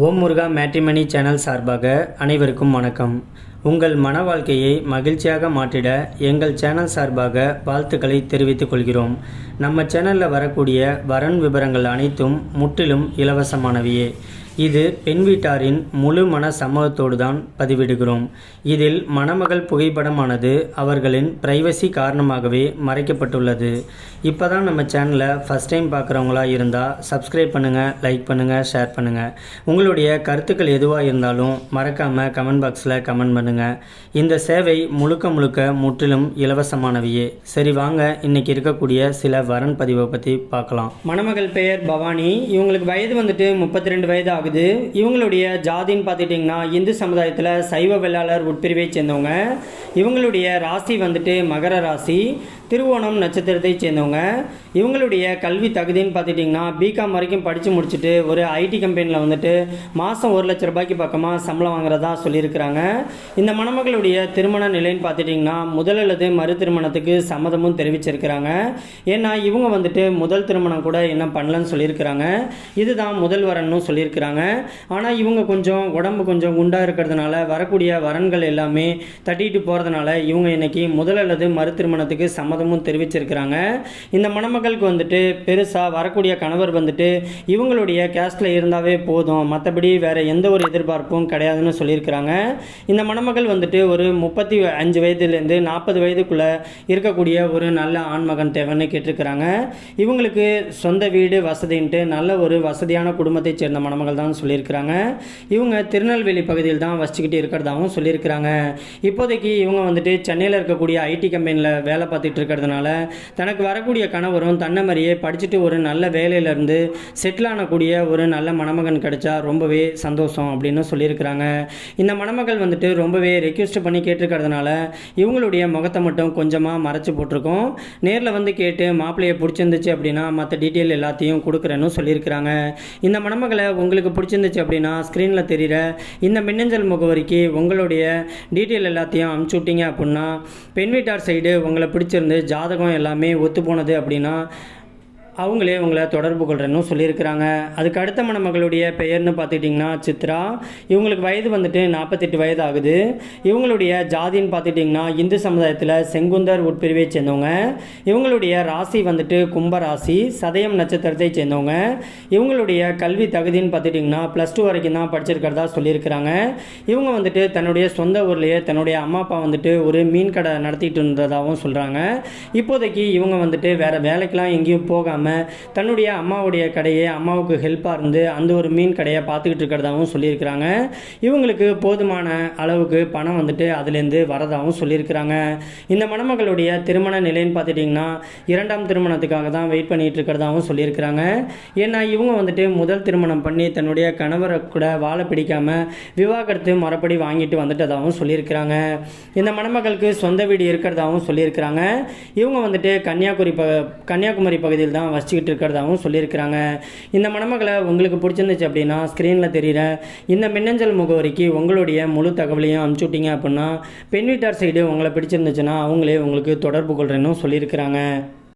ஓம் முருகா matrimony channel சார்பாக அனைவருக்கும் வணக்கம். உங்கள் மன வாழ்க்கையை மகிழ்ச்சியாக மாற்றிட எங்கள் சேனல் சார்பாக வாழ்த்துக்களை தெரிவித்துக் கொள்கிறோம். நம்ம சேனலில் வரக்கூடிய வரன் விவரங்கள் அனைத்தும் முற்றிலும் இலவசமானவையே. இது பெண் வீட்டாரின் முழு மன சம்மதத்தோடு தான் பதிவிடுகிறோம். இதில் மணமகள் புகைப்படமானது அவர்களின் பிரைவசி காரணமாகவே மறைக்கப்பட்டுள்ளது. இப்போ தான் நம்ம சேனலை ஃபஸ்ட் டைம் பார்க்குறவங்களா இருந்தால் சப்ஸ்கிரைப் பண்ணுங்கள், லைக் பண்ணுங்கள், ஷேர் பண்ணுங்கள். உங்களுடைய கருத்துக்கள் எதுவாக இருந்தாலும் மறக்காமல் கமெண்ட் பாக்ஸில் கமெண்ட் பண்ணுங்கள். இந்த சேவை முழுக்க முற்றிலும் இலவசமானவையே. சரி வாங்க, இன்றைக்கி இருக்கக்கூடிய சில வரன் பதிவை பற்றி பார்க்கலாம். மணமகள் பெயர் பவானி. இவங்களுக்கு வயது வந்துட்டு 32 வயது ஆகுது. இவங்களுடைய ஜாதின்னு பார்த்துட்டிங்கன்னா இந்து சமுதாயத்தில் சைவ வெள்ளாளர் உட்பிரிவை சேர்ந்தவங்க. இவங்களுடைய ராசி வந்துட்டு மகர ராசி, திருவோணம் நட்சத்திரத்தை சேர்ந்தவங்க. இவங்களுடைய கல்வி தகுதின்னு பார்த்துட்டிங்கன்னா பிகாம் வரைக்கும் படித்து முடிச்சுட்டு ஒரு ஐடி கம்பெனியில் வந்துட்டு மாதம் 1 லட்ச ரூபாய்க்கு பக்கமாக சம்பளம் வாங்குறதா சொல்லியிருக்கிறாங்க. இந்த மணமகளுடைய திருமண நிலைன்னு பார்த்துட்டிங்கன்னா முதல் அல்லது மறு திருமணத்துக்கு சம்மதமும் தெரிவிச்சிருக்கிறாங்க. ஏன்னா இவங்க வந்துட்டு முதல் திருமணம் கூட என்ன பண்ணலன்னு சொல்லியிருக்கிறாங்க. இதுதான் முதல் வரன்னு சொல்லியிருக்கிறாங்க. ஆனால் இவங்க உடம்பு கொஞ்சம் குண்டாக இருக்கிறதுனால வரக்கூடிய வரன்கள் எல்லாமே தட்டிட்டு போகிறதுனால இவங்க இன்னைக்கு முதல் அல்லது மறு திருமணத்துக்கு சம்மதமும் தெரிவிச்சிருக்கிறாங்க. இந்த மணமகளுக்கு வந்துட்டு பெருசாக வரக்கூடிய கணவர் வந்துட்டு இவங்களுடைய கேஸ்டில் இருந்தாவே போதும், மற்றபடி வேறு எந்த ஒரு எதிர்பார்ப்பும் கிடையாதுன்னு சொல்லியிருக்கிறாங்க. இந்த மணமகள் வந்துட்டு ஒரு 35 வயதுலேருந்து 40 வயதுக்குள்ளே இருக்கக்கூடிய ஒரு நல்ல ஆண்மகன் தேவைன்னு கேட்டிருக்கிறாங்க. இவங்களுக்கு சொந்த வீடு வசதின்ட்டு நல்ல ஒரு வசதியான குடும்பத்தை சேர்ந்த மணமகள் தான் சொல்லியிருக்கிறாங்க. இவங்க திருநெல்வேலி பகுதியில் தான் வசிச்சுக்கிட்டு இருக்கிறதாகவும் சொல்லியிருக்கிறாங்க. இப்போதைக்கு இவங்க வந்துட்டு சென்னையில் இருக்கக்கூடிய ஐடி கம்பெனியில் வேலை பார்த்துட்டு இருக்கிறதுனால தனக்கு வரக்கூடிய கணவரும் தன்னை மாதிரியே படிச்சுட்டு ஒரு நல்ல வேலையிலேருந்து செட்டில் ஆனக்கூடிய ஒரு நல்ல மணமகன் கிடைச்சா ரொம்பவே சந்தோஷம் அப்படின்னு சொல்லியிருக்கிறாங்க. இந்த மணமகள் வந்துட்டு ரொம்பவே ரெக்வெஸ்ட் பண்ணி கேட்டிருக்கிறதுனால இவங்களுடைய முகத்தை மட்டும் கொஞ்சமாக மறைச்சி போட்டிருக்கோம். நேரில் வந்து கேட்டு மாப்பிள்ளையை பிடிச்சிருந்துச்சு அப்படின்னா மற்ற டீட்டெயில் எல்லாத்தையும் கொடுக்குறேன்னு சொல்லியிருக்கிறாங்க. இந்த மணமகளை உங்களுக்கு பிடிச்சிருந்துச்சு அப்படின்னா ஸ்க்ரீனில் தெரிகிற இந்த மின்னஞ்சல் முகவரிக்கு உங்களுடைய டீட்டெயில் எல்லாத்தையும் அனுப்பிச்சி விட்டீங்க அப்படின்னா பெண் வீட்டார் சைடு உங்களை பிடிச்சிருந்து ஜாதகம் எல்லாமே ஒத்து போனது அப்படின்னா அவங்களே உங்களை தொடர்பு கொள்கிறேன்னு சொல்லியிருக்கிறாங்க. அதுக்கு அடுத்த மணமகளுடைய பெயர்னு பார்த்துட்டிங்கன்னா சித்ரா. இவங்களுக்கு வயது வந்துட்டு 48 வயது ஆகுது. இவங்களுடைய ஜாதின்னு பார்த்துட்டிங்கன்னா இந்து சமுதாயத்தில் செங்குந்தர் உட்பிரிவை சேர்ந்தவங்க. இவங்களுடைய ராசி வந்துட்டு கும்பராசி, சதயம் நட்சத்திரத்தை சேர்ந்தவங்க. இவங்களுடைய கல்வி தகுதின்னு பார்த்துட்டிங்கன்னா +2 வரைக்கும் தான் படிச்சிருக்கிறதா சொல்லியிருக்கிறாங்க. இவங்க வந்துட்டு தன்னுடைய சொந்த ஊர்லேயே தன்னுடைய அம்மா அப்பா வந்துட்டு ஒரு மீன் கடை நடத்திட்டு இருந்ததாகவும் சொல்கிறாங்க. இப்போதைக்கு இவங்க வந்துட்டு வேறு வேலைக்கெலாம் எங்கேயும் போகாமல் தன்னுடைய அம்மாவுடைய கடையை அம்மாவுக்கு ஹெல்ப்பாக இருந்து அந்த ஒரு மீன் கடையை பார்த்துக்கிட்டு இருக்கிறதாகவும் சொல்லியிருக்கிறாங்க. இவங்களுக்கு போதுமான அளவுக்கு பணம் வந்துட்டு அதுலேருந்து வரதாகவும் சொல்லியிருக்கிறாங்க. இந்த மணமகளுடைய திருமண நிலைன்னு பார்த்துட்டிங்கன்னா 2ஆம் திருமணத்துக்காக தான் வெயிட் பண்ணிகிட்டு இருக்கிறதாகவும் சொல்லியிருக்கிறாங்க. ஏன்னா இவங்க வந்துட்டு முதல் திருமணம் பண்ணி தன்னுடைய கணவரை கூட வாழ பிடிக்காமல் விவாகரத்து மறுபடி வாங்கிட்டு வந்துட்டதாகவும் சொல்லியிருக்கிறாங்க. இந்த மணமகளுக்கு சொந்த வீடு இருக்கிறதாகவும் சொல்லியிருக்கிறாங்க. இவங்க வந்துட்டு கன்னியாகுமரி பகுதியில் தான் வசிச்சுக்கிட்டு இருக்கிறதாகவும் சொல்லியிருக்கிறாங்க. இந்த மணமகளை உங்களுக்கு பிடிச்சிருந்துச்சு அப்படின்னா ஸ்க்ரீனில் தெரிகிற இந்த மின்னஞ்சல் முகவரிக்கு உங்களுடைய முழு தகவலையும் அனுப்பிச்சு விட்டீங்க அப்படின்னா பெண் வீட்டார் சைடு உங்களை பிடிச்சிருந்துச்சுன்னா அவங்களே உங்களுக்கு தொடர்பு கொள்கிறேன்னு சொல்லியிருக்கிறாங்க.